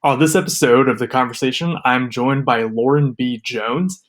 On this episode of The Conversation, I'm joined by Lauren B. Jones,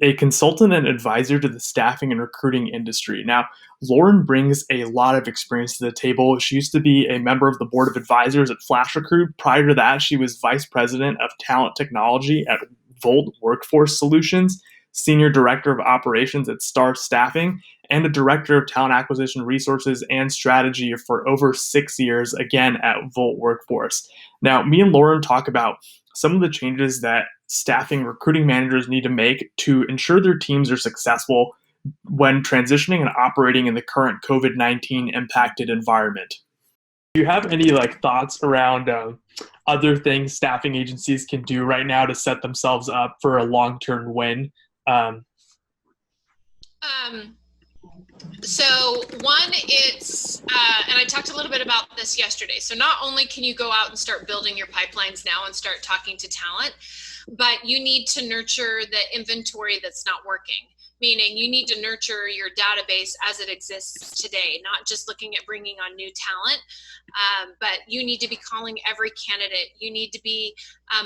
a consultant and advisor to the staffing and recruiting industry. Now, Lauren brings a lot of experience to the table. She used to be a member of the board of advisors at Flash Recruit. Prior to that, she was vice president of talent technology at Volt Workforce Solutions, senior director of operations at Star Staffing, and a director of talent acquisition resources and strategy for over 6 years, again at Volt Workforce. Now, me and Lauren talk about some of the changes that staffing recruiting managers need to make to ensure their teams are successful when transitioning and operating in the current COVID-19 impacted environment. Do you have any thoughts around other things staffing agencies can do right now to set themselves up for a long-term win? Um, Um, so one, and I talked a little bit about this yesterday. So not only can you go out and start building your pipelines now and start talking to talent, but you need to nurture the inventory that's not working. Meaning you need to nurture your database as it exists today, not just looking at bringing on new talent, but you need to be calling every candidate. You need to be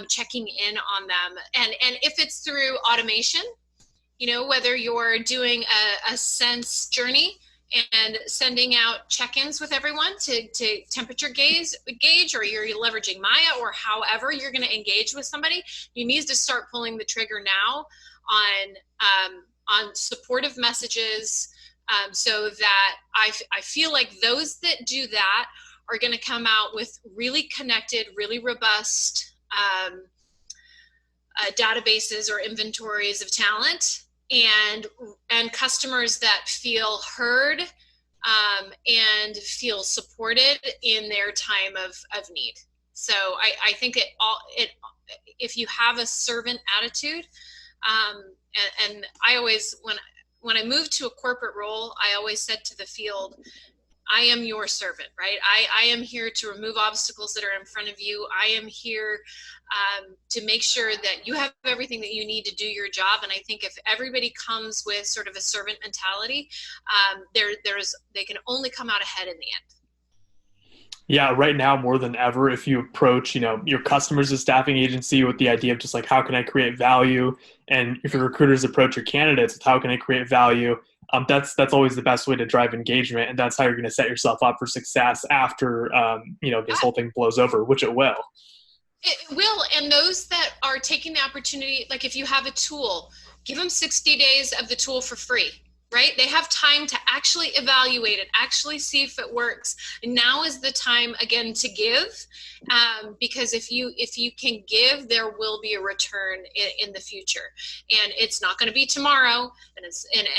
checking in on them. And if it's through automation, whether you're doing a sense journey and sending out check-ins with everyone to temperature gauge, or you're leveraging Maya, or however you're going to engage with somebody, you need to start pulling the trigger now on supportive messages, so that I feel like those that do that are going to come out with really connected, really robust databases or inventories of talent, and customers that feel heard, and feel supported in their time of need. So I think if you have a servant attitude, and I always, when I moved to a corporate role, I always said to the field, I am your servant, right? I am here to remove obstacles that are in front of you. I am here to make sure that you have everything that you need to do your job. And I think if everybody comes with sort of a servant mentality, they can only come out ahead in the end. yeah, right now more than ever, if you approach, your customers as a staffing agency with the idea of just like how can I create value, and if your recruiters approach your candidates with how can I create value, that's always the best way to drive engagement, and that's how you're going to set yourself up for success after this Yeah, whole thing blows over, which it will. it will. And those that are taking the opportunity, like if you have a tool, give them 60 days of the tool for free, right? They have time to actually evaluate it, actually see if it works. And now is the time again to give, because if you can give, there will be a return in the future. And it's not going to be tomorrow, and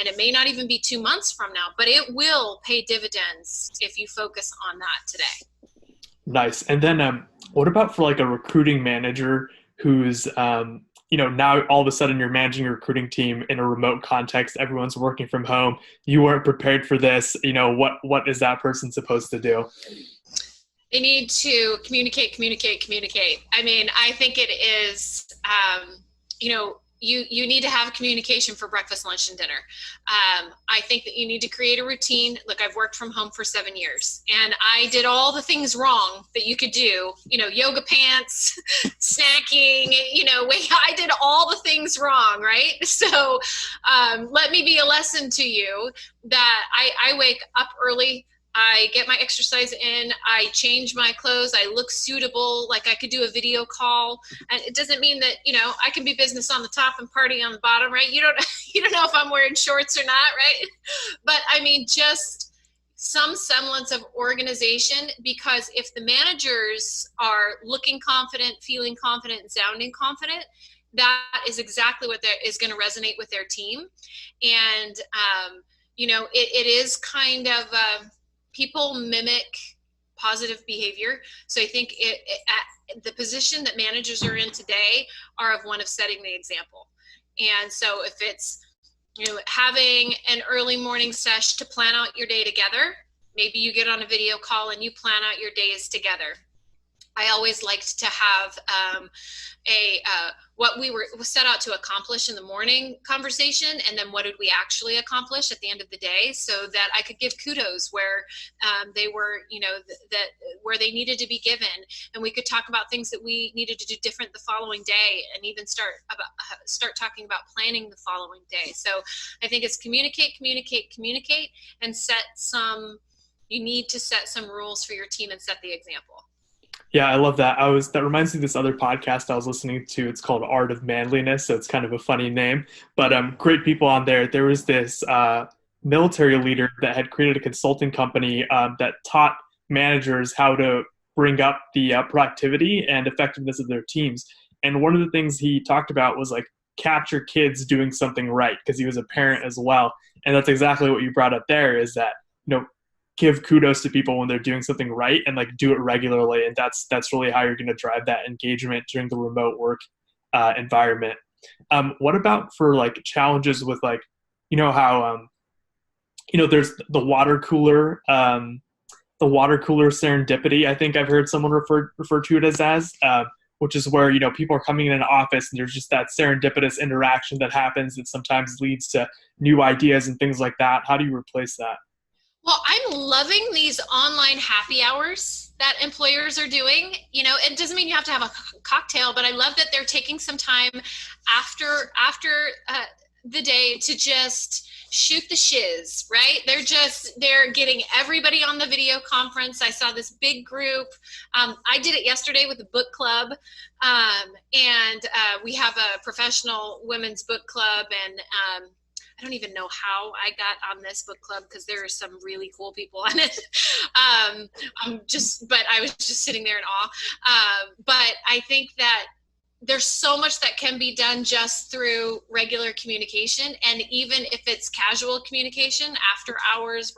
it may not even be 2 months from now, but it will pay dividends if you focus on that today. Nice. And then what about for like a recruiting manager who's now all of a sudden you're managing a recruiting team in a remote context, everyone's working from home, you weren't prepared for this, what is that person supposed to do? They need to communicate, communicate, communicate. I mean, I think it is, you need to have communication for breakfast, lunch, and dinner. I think that you need to create a routine. Look, I've worked from home for 7 years, and I did all the things wrong that you could do. Yoga pants, snacking. I did all the things wrong, right? So let me be a lesson to you that I wake up early. I get my exercise in, I change my clothes, I look suitable, like I could do a video call. And it doesn't mean that, I can be business on the top and party on the bottom, right? You don't you don't know if I'm wearing shorts or not, right? But I mean, just some semblance of organization, because if the managers are looking confident, feeling confident, and sounding confident, that is exactly what is going to resonate with their team. And it is kind of people mimic positive behavior. So I think the position that managers are in today are of one of setting the example. And so if it's, having an early morning sesh to plan out your day together, maybe you get on a video call and you plan out your days together. I always liked to have a what we were set out to accomplish in the morning conversation, and then what did we actually accomplish at the end of the day, so that I could give kudos where they were, that where they needed to be given, and we could talk about things that we needed to do different the following day, and even start talking about planning the following day. So I think it's communicate, communicate, communicate, and set some. You need to set some rules for your team and set the example. Yeah, I love that. That reminds me of this other podcast I was listening to. It's called Art of Manliness, so it's kind of a funny name, but great people on there. There was this military leader that had created a consulting company that taught managers how to bring up the productivity and effectiveness of their teams. And one of the things he talked about was like capture kids doing something right, because he was a parent as well. And that's exactly what you brought up there, is that give kudos to people when they're doing something right, and like do it regularly, and that's really how you're going to drive that engagement during the remote work environment. What about for like challenges with like, how there's the water cooler serendipity, I think I've heard someone refer to it as which is where people are coming in an office and there's just that serendipitous interaction that happens that sometimes leads to new ideas and things like that. How do you replace that? Well, I'm loving these online happy hours that employers are doing. It doesn't mean you have to have a cocktail, but I love that they're taking some time after the day to just shoot the shiz, right? They're getting everybody on the video conference. I saw this big group. I did it yesterday with the book club, and we have a professional women's book club, and I don't even know how I got on this book club because there are some really cool people on it. But I was just sitting there in awe. But I think that there's so much that can be done just through regular communication. And even if it's casual communication, after hours,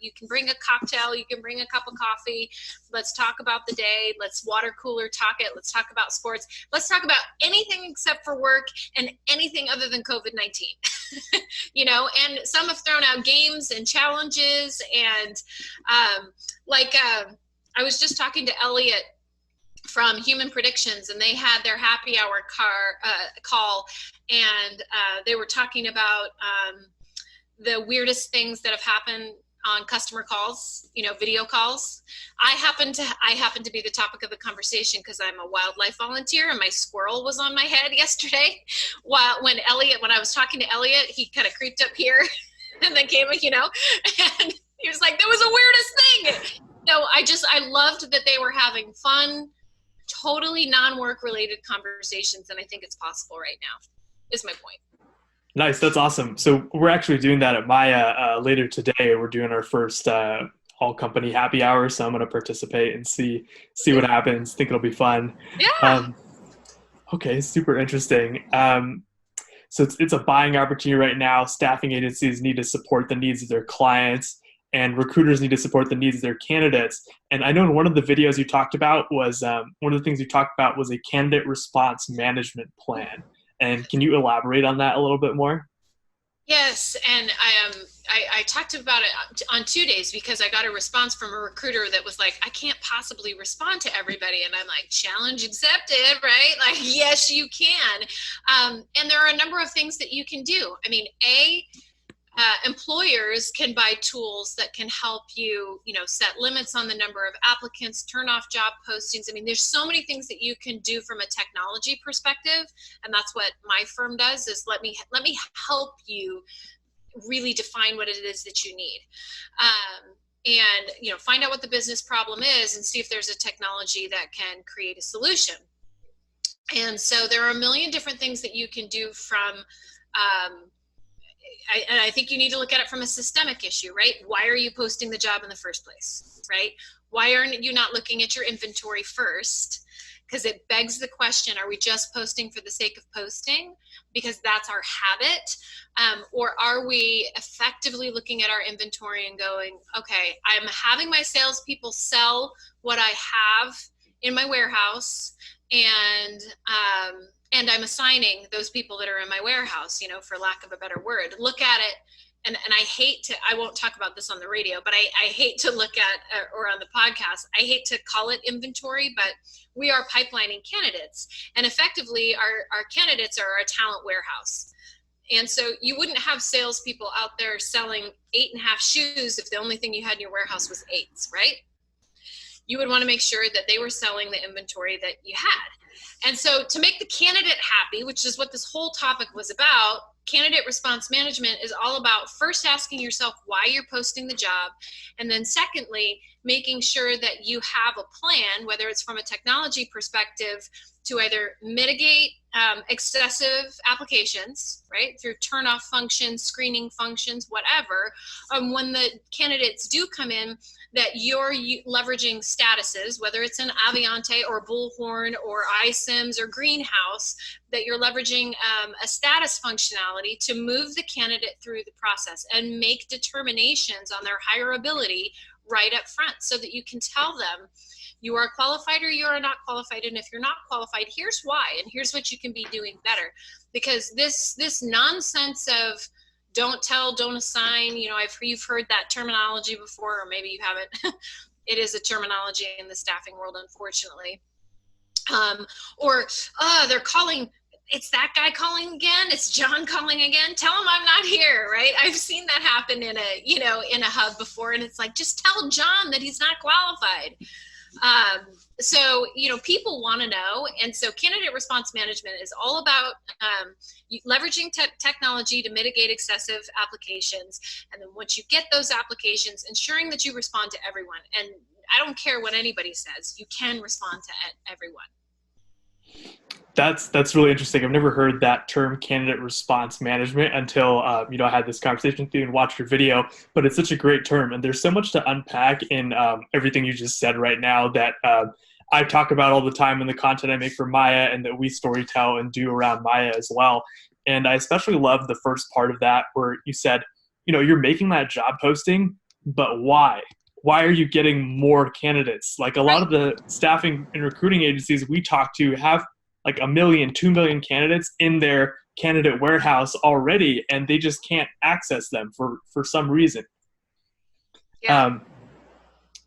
you can bring a cocktail, you can bring a cup of coffee. Let's talk about the day. Let's water cooler talk it. Let's talk about sports. Let's talk about anything except for work and anything other than COVID-19. And some have thrown out games and challenges. And I was just talking to Elliot from Human Predictions, and they had their happy hour call, and they were talking about the weirdest things that have happened on customer calls, video calls. I happen to be the topic of the conversation because I'm a wildlife volunteer, and my squirrel was on my head yesterday. When I was talking to Elliot, he kind of creeped up here and then came, and he was like, "That was the weirdest thing." So I loved that they were having fun, totally non-work related conversations, and I think it's possible right now, is my point. Nice, that's awesome. So we're actually doing that at Maya later today. We're doing our first all company happy hour, so I'm going to participate and see what happens. Think it'll be fun. Yeah. Okay, super interesting. So it's a buying opportunity right now. Staffing agencies need to support the needs of their clients, and recruiters need to support the needs of their candidates. And I know in one of the videos you talked about was one of the things you talked about was a candidate response management plan. And can you elaborate on that a little bit more? Yes, and I talked about it on 2 days because I got a response from a recruiter that was like, "I can't possibly respond to everybody," and I'm like, "Challenge accepted," right? Like, yes, you can. And there are a number of things that you can do. I mean, employers can buy tools that can help you, set limits on the number of applicants, turn off job postings. I mean, there's so many things that you can do from a technology perspective, and that's what my firm does, is let me help you really define what it is that you need. And find out what the business problem is and see if there's a technology that can create a solution. And so there are a million different things that you can do from I think you need to look at it from a systemic issue, right? Why are you posting the job in the first place, right? Why aren't you not looking at your inventory first? Because it begs the question, are we just posting for the sake of posting because that's our habit? Or are we effectively looking at our inventory and going, okay, I'm having my salespeople sell what I have in my warehouse, and I'm assigning those people that are in my warehouse, for lack of a better word. Look at it and I won't talk about this on the radio, but I hate to look at, or on the podcast, I hate to call it inventory, but we are pipelining candidates. And effectively, our candidates are our talent warehouse. And so you wouldn't have salespeople out there selling 8.5 shoes if the only thing you had in your warehouse was 8s, right? You would want to make sure that they were selling the inventory that you had. And so to make the candidate happy, which is what this whole topic was about, candidate response management is all about first asking yourself why you're posting the job. And then secondly, making sure that you have a plan, whether it's from a technology perspective, to either mitigate excessive applications, right, through turn-off functions, screening functions, whatever. When the candidates do come in, that you're leveraging statuses, whether it's an Aviante or Bullhorn or iSIMS or Greenhouse, that you're leveraging a status functionality to move the candidate through the process and make determinations on their hireability right up front, so that you can tell them you are qualified or you are not qualified. And if you're not qualified, here's why, and here's what you can be doing better. Because this nonsense of don't tell, don't assign, you've heard that terminology before, or maybe you haven't. It is a terminology in the staffing world, unfortunately. They're calling, it's that guy calling again, it's John calling again, tell him I'm not here, right? I've seen that happen in a hub before, and it's like, just tell John that he's not qualified. So people want to know. And so candidate response management is all about leveraging technology to mitigate excessive applications. And then once you get those applications, ensuring that you respond to everyone. And I don't care what anybody says, you can respond to everyone. That's really interesting. I've never heard that term, candidate response management, until I had this conversation with you and watched your video. But it's such a great term, and there's so much to unpack in everything you just said right now that I talk about all the time in the content I make for Maya, and that we storytell and do around Maya as well. And I especially love the first part of that, where you said, you're making that job posting, but why? Why are you getting more candidates? Like, a lot of the staffing and recruiting agencies we talk to have like 1 million, 2 million candidates in their candidate warehouse already, and they just can't access them for some reason. Yeah.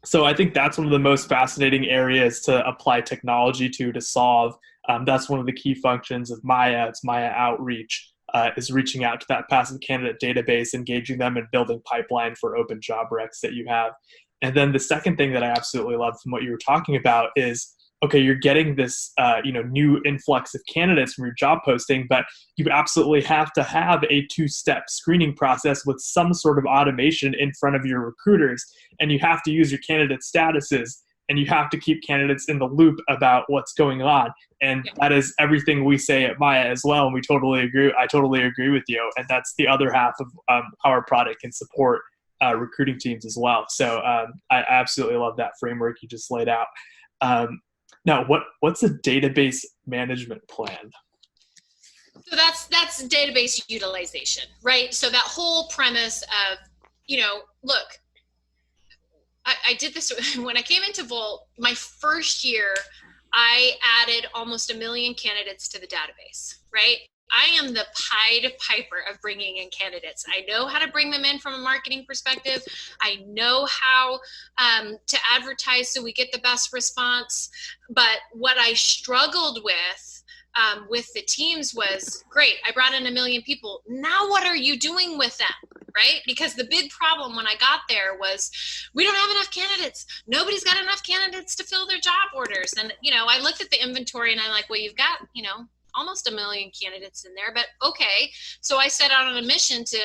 So I think that's one of the most fascinating areas to apply technology to solve. That's one of the key functions of Maya. It's Maya Outreach, is reaching out to that passive candidate database, engaging them, and building pipeline for open job recs that you have. And then the second thing that I absolutely love from what you were talking about is, okay, you're getting this new influx of candidates from your job posting, but you absolutely have to have a 2-step screening process with some sort of automation in front of your recruiters. And you have to use your candidate statuses, and you have to keep candidates in the loop about what's going on. And that is everything we say at Maya as well. And we totally agree. I totally agree with you. And that's the other half of how our product can support recruiting teams as well. So I absolutely love that framework you just laid out. Now, what's a database management plan? So that's database utilization, right? So that whole premise of, look, I did this when I came into Volt. My first year, I added almost 1 million candidates to the database, right? I am the Pied Piper of bringing in candidates. I know how to bring them in from a marketing perspective. I know how to advertise so we get the best response. But what I struggled with the teams was, great, I brought in 1 million people. Now what are you doing with them, right? Because the big problem when I got there was, we don't have enough candidates. Nobody's got enough candidates to fill their job orders. And, I looked at the inventory and I'm like, well, you've got, almost 1 million candidates in there, but okay. So I set out on a mission to,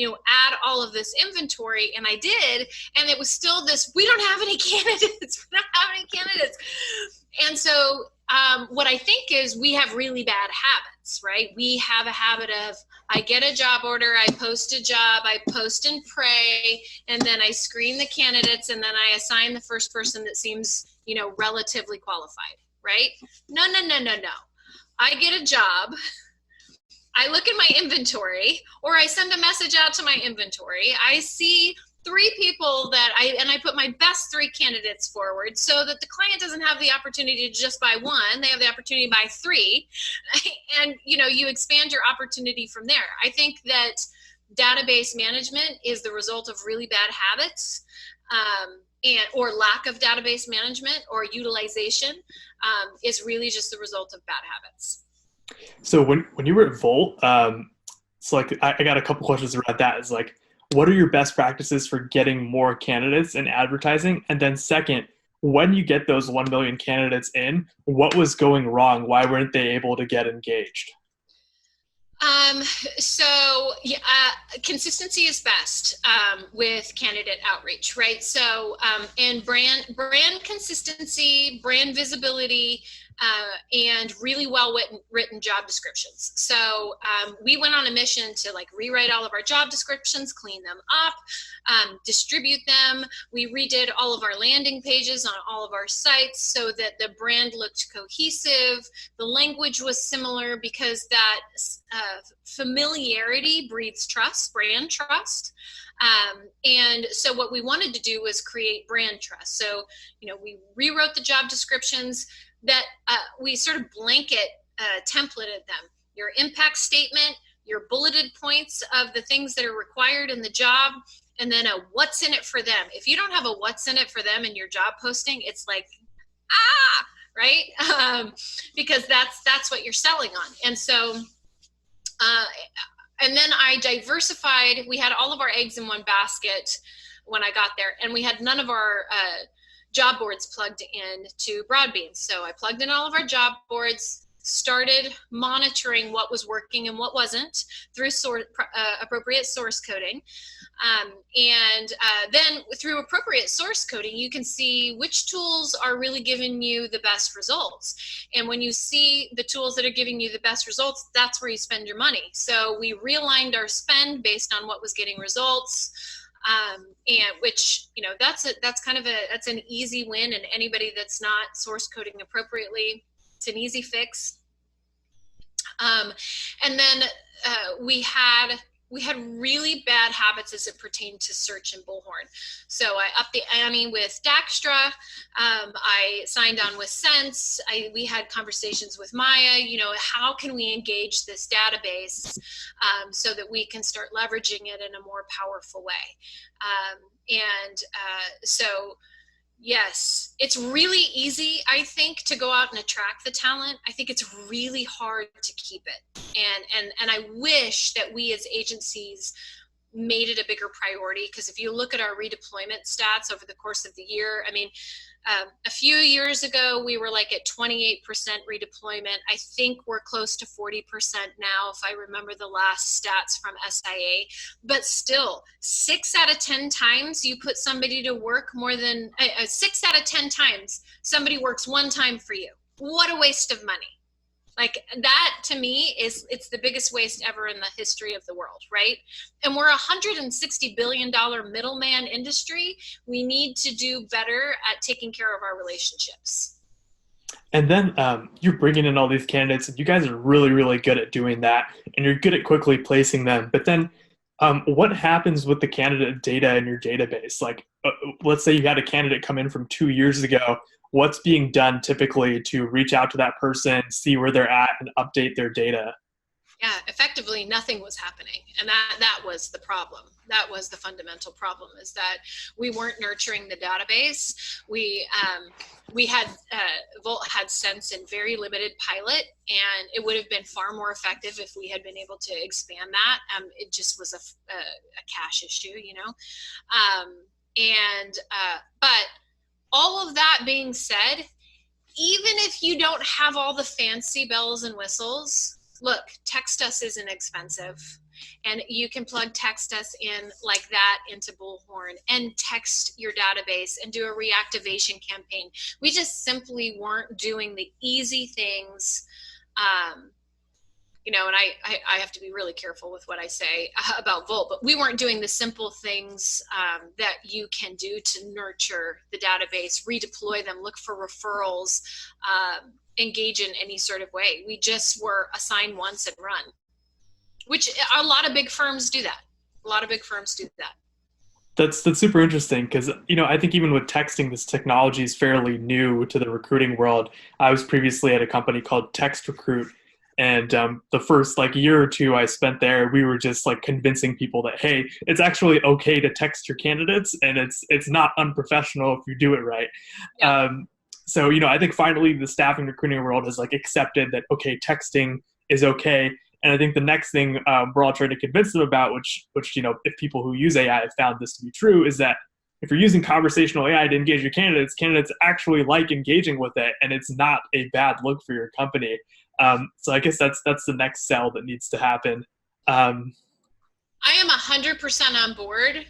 add all of this inventory, and I did, and it was still this, we don't have any candidates. We don't have any candidates. And so what I think is we have really bad habits, right? We have a habit of, I get a job order, I post a job, I post and pray, and then I screen the candidates, and then I assign the first person that seems, relatively qualified, right? No. I get a job, I look at my inventory, or I send a message out to my inventory. I see 3 people and I put my best 3 candidates forward, so that the client doesn't have the opportunity to just buy 1, they have the opportunity to buy 3. And, you expand your opportunity from there. I think that database management is the result of really bad habits, and or lack of database management or utilization, is really just the result of bad habits. So when you were at Volt, it's like I got a couple questions about that. Is like, what are your best practices for getting more candidates in advertising? And then second, when you get those 1 million candidates in, what was going wrong? Why weren't they able to get engaged? Um, so yeah, consistency is best, with candidate outreach, right? So, and brand consistency, brand visibility, and really well written job descriptions. So we went on a mission to like rewrite all of our job descriptions, clean them up, distribute them. We redid all of our landing pages on all of our sites so that the brand looked cohesive. The language was similar because that familiarity breeds trust, brand trust. And so what we wanted to do was create brand trust. So, we rewrote the job descriptions that we sort of blanket templated them. Your impact statement, your bulleted points of the things that are required in the job, and then a what's in it for them. If you don't have a what's in it for them in your job posting, it's like, right? Because that's what you're selling on. And so, and then I diversified. We had all of our eggs in one basket when I got there, and we had none of our job boards plugged in to Broadbean. So I plugged in all of our job boards, started monitoring what was working and what wasn't through appropriate source coding. And then through appropriate source coding, you can see which tools are really giving you the best results. And when you see the tools that are giving you the best results, that's where you spend your money. So we realigned our spend based on what was getting results. And which, that's an easy win. And anybody that's not source coding appropriately, it's an easy fix. And then we had really bad habits as it pertained to search and Bullhorn. So I upped the ante with Dijkstra. I signed on with Sense. We had conversations with Maya. How can we engage this database so that we can start leveraging it in a more powerful way? So yes, it's really easy, I think, to go out and attract the talent. I think it's really hard to keep it. And I wish that we as agencies made it a bigger priority, because if you look at our redeployment stats over the course of the year, a few years ago, we were like at 28% redeployment. I think we're close to 40% now, if I remember the last stats from SIA. But still, 6 out of 10 times you put somebody to work more than 6 out of 10 times somebody works one time for you. What a waste of money. Like that to me it's the biggest waste ever in the history of the world, right? And we're a $160 billion middleman industry. We need to do better at taking care of our relationships. And then you're bringing in all these candidates, and you guys are really, really good at doing that, and you're good at quickly placing them. But then, what happens with the candidate data in your database? Like, let's say you had a candidate come in from 2 years ago. What's being done typically to reach out to that person, see where they're at, and update their data? Yeah, effectively nothing was happening. And that was the problem. That was the fundamental problem, is that we weren't nurturing the database. We had, Volt had Sense in very limited pilot, and it would have been far more effective if we had been able to expand that. It just was a cash issue, But all of that being said, even if you don't have all the fancy bells and whistles, look, Text Us isn't expensive. And you can plug Text Us in like that into Bullhorn and text your database and do a reactivation campaign. We just simply weren't doing the easy things. And I have to be really careful with what I say about Volt, but we weren't doing the simple things that you can do to nurture the database, redeploy them, look for referrals, engage in any sort of way. We just were assign once and run, which a lot of big firms do that. A lot of big firms do that. That's super interesting because I think even with texting, this technology is fairly new to the recruiting world. I was previously at a company called Text Recruit, And the first like year or two I spent there, we were just like convincing people that hey, it's actually okay to text your candidates, and it's not unprofessional if you do it right. Yeah. Um, so I think finally the staffing recruiting world has like accepted that okay, texting is okay. And I think the next thing we're all trying to convince them about, which if people who use AI have found this to be true, is that if you're using conversational AI to engage your candidates, candidates actually like engaging with it, and it's not a bad look for your company. So I guess that's the next sell that needs to happen. Um, I am 100% on board.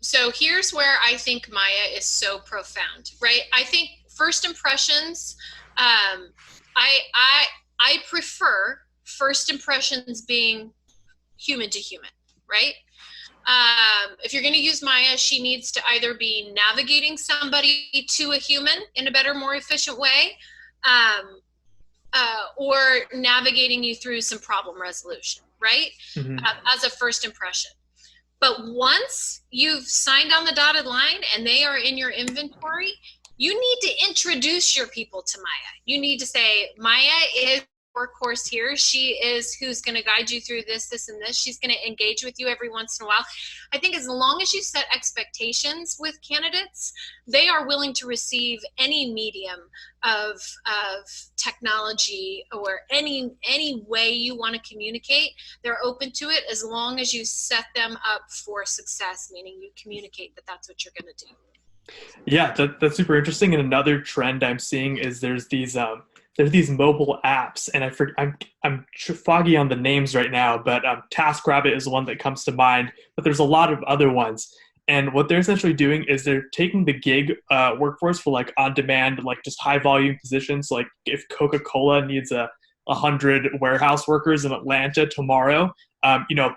So here's where I think Maya is so profound, right? I think first impressions, I prefer first impressions being human to human, right? If you're going to use Maya, she needs to either be navigating somebody to a human in a better, more efficient way, um, or navigating you through some problem resolution, right? mhm. As a first impression. But once you've signed on the dotted line and they are in your inventory, you need to introduce your people to Maya. You need to say, Maya is workhorse here. She is who's going to guide you through this, this, and this. She's going to engage with you every once in a while. I think as long as you set expectations with candidates, they are willing to receive any medium of technology or any way you want to communicate. They're open to it as long as you set them up for success, meaning you communicate that that's what you're going to do. Yeah, that's super interesting. And another trend I'm seeing is there's these mobile apps, and I'm foggy on the names right now, but TaskRabbit is the one that comes to mind. But there's a lot of other ones, and what they're essentially doing is they're taking the gig workforce for like on demand, like just high volume positions. Like if Coca-Cola needs 100 warehouse workers in Atlanta tomorrow,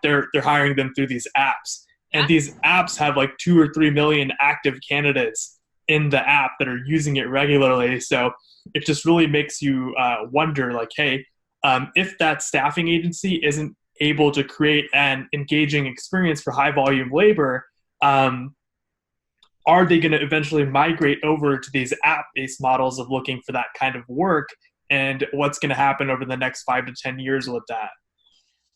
they're hiring them through these apps, and Yeah. these apps have like 2 or 3 million active candidates in the app that are using it regularly. So it just really makes you wonder, like, hey, if that staffing agency isn't able to create an engaging experience for high volume labor, um, are they going to eventually migrate over to these app based models of looking for that kind of work? And what's going to happen over the next 5 to 10 years with that?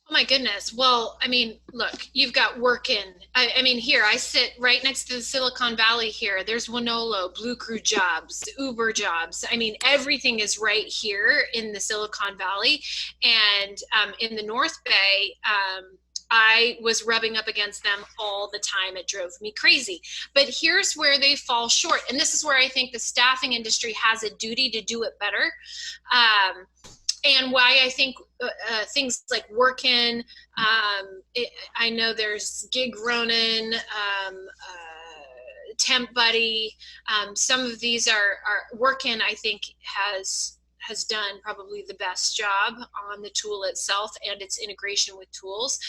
Oh my goodness. Well, I mean, look, you've got Workin. I mean, here I sit right next to the Silicon Valley here. There's Winolo, Blue Crew jobs, Uber jobs. I mean, everything is right here in the Silicon Valley. And in the North Bay, I was rubbing up against them all the time. It drove me crazy. But here's where they fall short. And this is where I think the staffing industry has a duty to do it better. Um, and why I think things like Workin, I know there's Gig Ronin, Temp Buddy. Some of these are Workin. I think has done probably the best job on the tool itself and its integration with tools.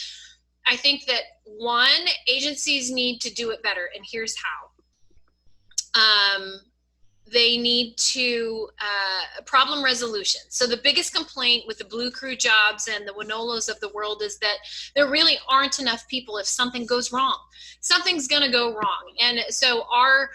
I think that one, agencies need to do it better, and here's how. They need to problem resolution. So the biggest complaint with the Blue Crew jobs and the Winolos of the world is that there really aren't enough people if something goes wrong. Something's going to go wrong. And so our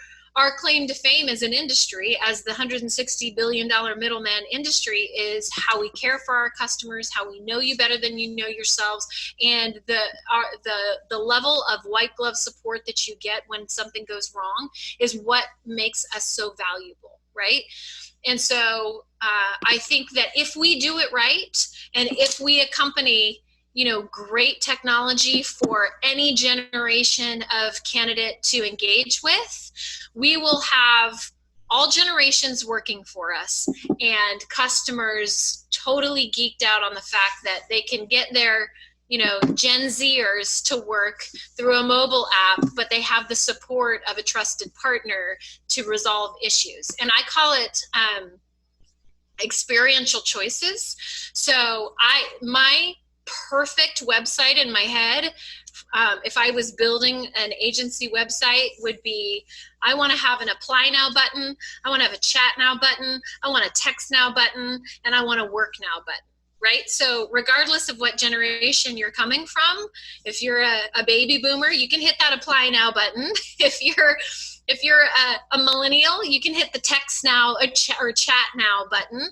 claim to fame as an industry, as the $160 billion middleman industry, is how we care for our customers, how we know you better than you know yourselves, and the level of white glove support that you get when something goes wrong is what makes us so valuable, right? And so I think that if we do it right, and if we accompany great technology for any generation of candidate to engage with, we will have all generations working for us and customers totally geeked out on the fact that they can get their Gen Zers to work through a mobile app, but they have the support of a trusted partner to resolve issues. And I call it experiential choices. So my perfect website in my head, if I was building an agency website, would be, I want to have an apply now button, I want to have a chat now button, I want a text now button, and I want a work now button, right? So regardless of what generation you're coming from, if you're a baby boomer, you can hit that apply now button. If you're a millennial, you can hit the text now or chat now button.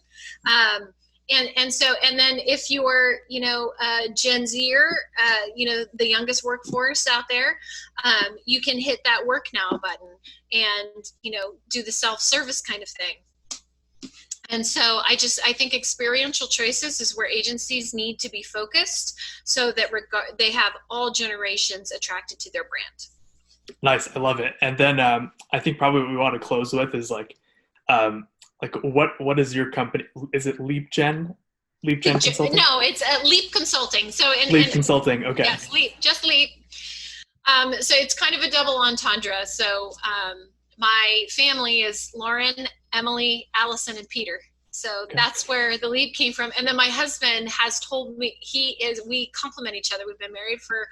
And then if you're, Gen Zer, the youngest workforce out there, you can hit that work now button and, do the self-service kind of thing. And so I think experiential choices is where agencies need to be focused so that they have all generations attracted to their brand. Nice, I love it. And then I think probably what we want to close with is what is your company? Is it Leap Gen Consulting? No, it's a Leap Consulting. So Leap Consulting. Okay. Yes, Leap, just Leap. So it's kind of a double entendre. So my family is Lauren, Emily, Allison, and Peter. So Okay. that's where the Leap came from. And then my husband has told me we complement each other. We've been married for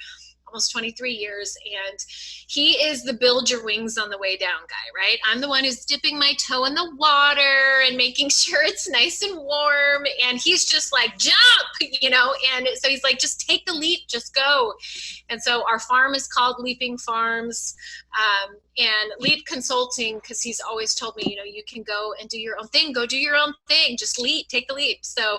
almost 23 years, and he is the build your wings on the way down guy, right? I'm the one who's dipping my toe in the water and making sure it's nice and warm, and he's just like, jump, and so he's like, just take the leap, just go. And so our farm is called Leaping Farms, and Leap Consulting, because he's always told me, you can go and do your own thing, just leap, take the leap. So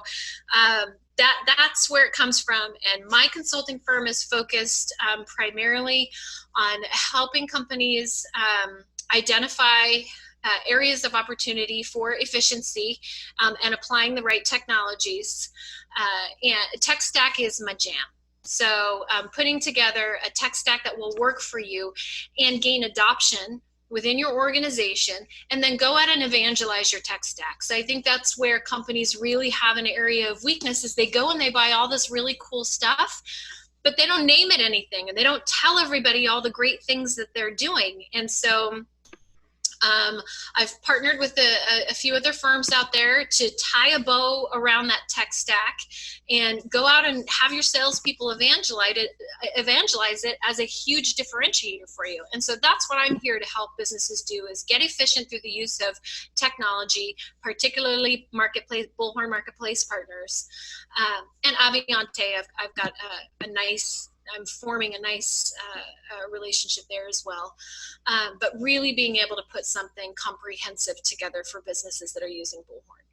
that's where it comes from. And my consulting firm is focused primarily on helping companies identify areas of opportunity for efficiency and applying the right technologies. And tech stack is my jam. So putting together a tech stack that will work for you and gain adoption within your organization, and then go out and evangelize your tech stack. So I think that's where companies really have an area of weakness, is they go and they buy all this really cool stuff, but they don't name it anything, and they don't tell everybody all the great things that they're doing. And so I've partnered with a few other firms out there to tie a bow around that tech stack and go out and have your salespeople evangelize it as a huge differentiator for you. And so that's what I'm here to help businesses do, is get efficient through the use of technology, particularly Bullhorn Marketplace partners. And Aviante, I've got I'm forming a nice relationship there as well. But really being able to put something comprehensive together for businesses that are using Bullhorn.